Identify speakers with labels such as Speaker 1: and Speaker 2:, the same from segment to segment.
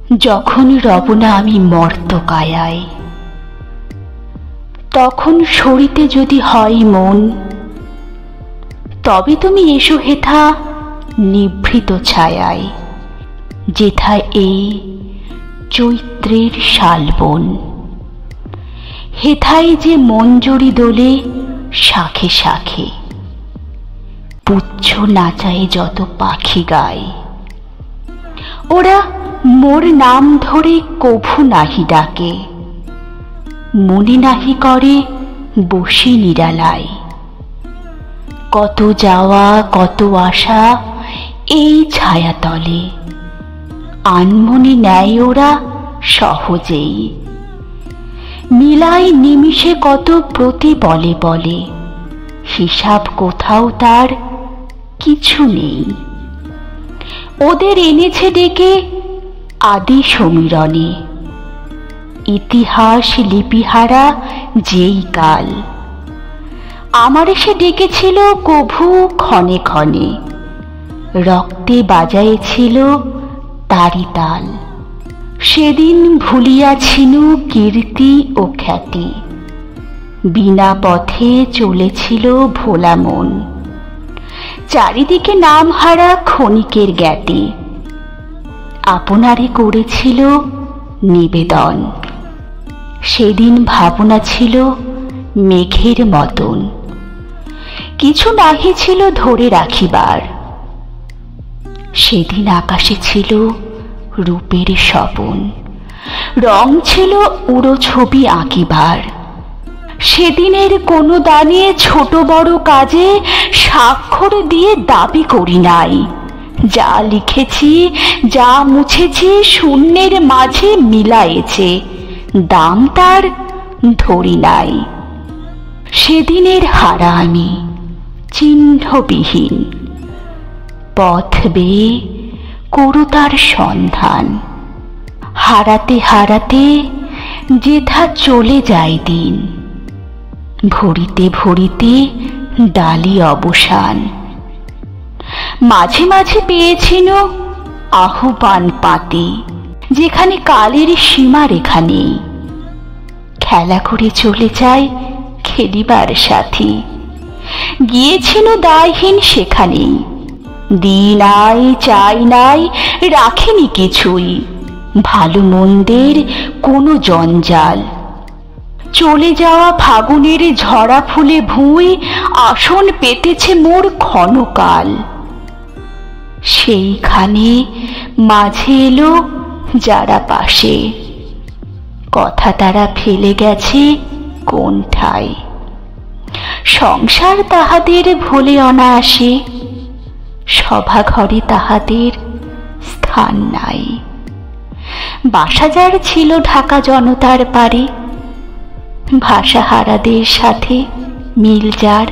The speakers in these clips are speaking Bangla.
Speaker 1: যখন রব না আমি মর্তকায়ায়, তখন সরিতে যদি হয় মন, তবে তুমি এসো হেথা নিভৃত ছায়ায়, যেথা এই চৈত্রের শালবন। হেথায় যে মঞ্জরি দোলে শাখে শাখে, পুচ্ছ নাচায় যত পাখি গায়। ওরা মোর নাম ধরে কভু নাহি ডাকে, মনে নাহি করে বসে নিরালায়। কত যাওয়া কত আশা এই ছায়াতলে, আনমনে নেয় ওরা সহজেই। মিলায় নিমিষে কত প্রতি বলে বলে, হিসাব কোথাও তার কিছু নেই। ওদের এনেছে ডেকে আদি সমীরণে, ইতিহাস লিপিহারা যেই কাল। আমারে সে ডেকেছিল কভু ক্ষণে ক্ষণে, রক্তে বাজাইছিল তারি তাল। সেদিন ভুলিয়াছিনু কীর্তি ও খ্যাতি, বিনা পথে চলেছিল ভোলা মন। চারিদিকে নাম হারা ক্ষণিকের জ্ঞাতি, আপনারে করেছিল নিবেদন। সেদিন ভাবনা ছিল মেঘের মতন, কিছু নাহি ছিল ধরে রাখিবার। সেদিন আকাশে ছিল রূপের স্বপন, রং ছিল উড়ো ছবি আঁকিবার। সেদিনের কোনো দানে ছোট বড় কাজে স্বাক্ষর দিয়ে দাবি করি নাই। যা লিখেছি যা মুছেছি শূন্যের মাঝে মিলায়েছে, দাম তার ধরি নাই। সেদিনের হারা আমি চিহ্নবিহীন, পথ বেয়ে করু তার সন্ধান। হারাতে হারাতে যেথা চলে যায় দিন, ভরিতে ভরিতে ডালি অবসান। মাঝে মাঝে পেয়েছিল আহ্বান পাতি, যেখানে কালের সীমা রেখা নেই। খেলা করে চলে যায় খেলিবার সাথী, গিয়েছিল দায়হীন সেখানেই। দিই নাই চাই নাই রাখিনি কিছুই, ভালো মন্দের কোনো জঞ্জাল। চলে যাওয়া ফাগুনের ঝরা ফুলে ভুঁই আসন পেতেছে মোর ক্ষণকাল। সেইখানে মাঝে এলো যারা পাশে, কথা তারা ফেলে গেছে কোনঠায়। সংসার তাহাদের ভোলে অনায়াসে, সভাঘরে তাহাদের স্থান নাই। বাসা যার ছিল ঢাকা জনতার পারে, ভাষাহারাদের সাথে মিল যার।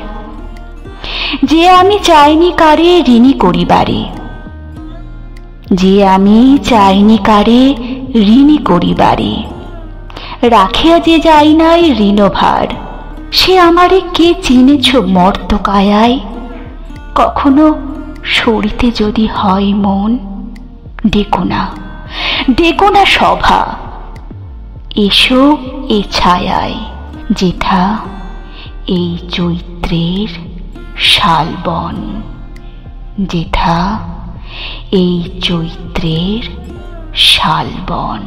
Speaker 1: যে আমি চাইনি কারে ঋণী করিবারে, যে আমি চাইনি কারে ঋণী করিবারে। রাখিয়া যে যাই নাই ঋণভার, সে আমারে কে চিনেছ মর্তকায়ায়। কখনো সরিতে যদি হয় মন, ডেকো না ডেকো না সভা, এসো এ ছায়ায়, যেথা এই চৈত্রের শালবন। যেথা এই চৈত্রের শালবন।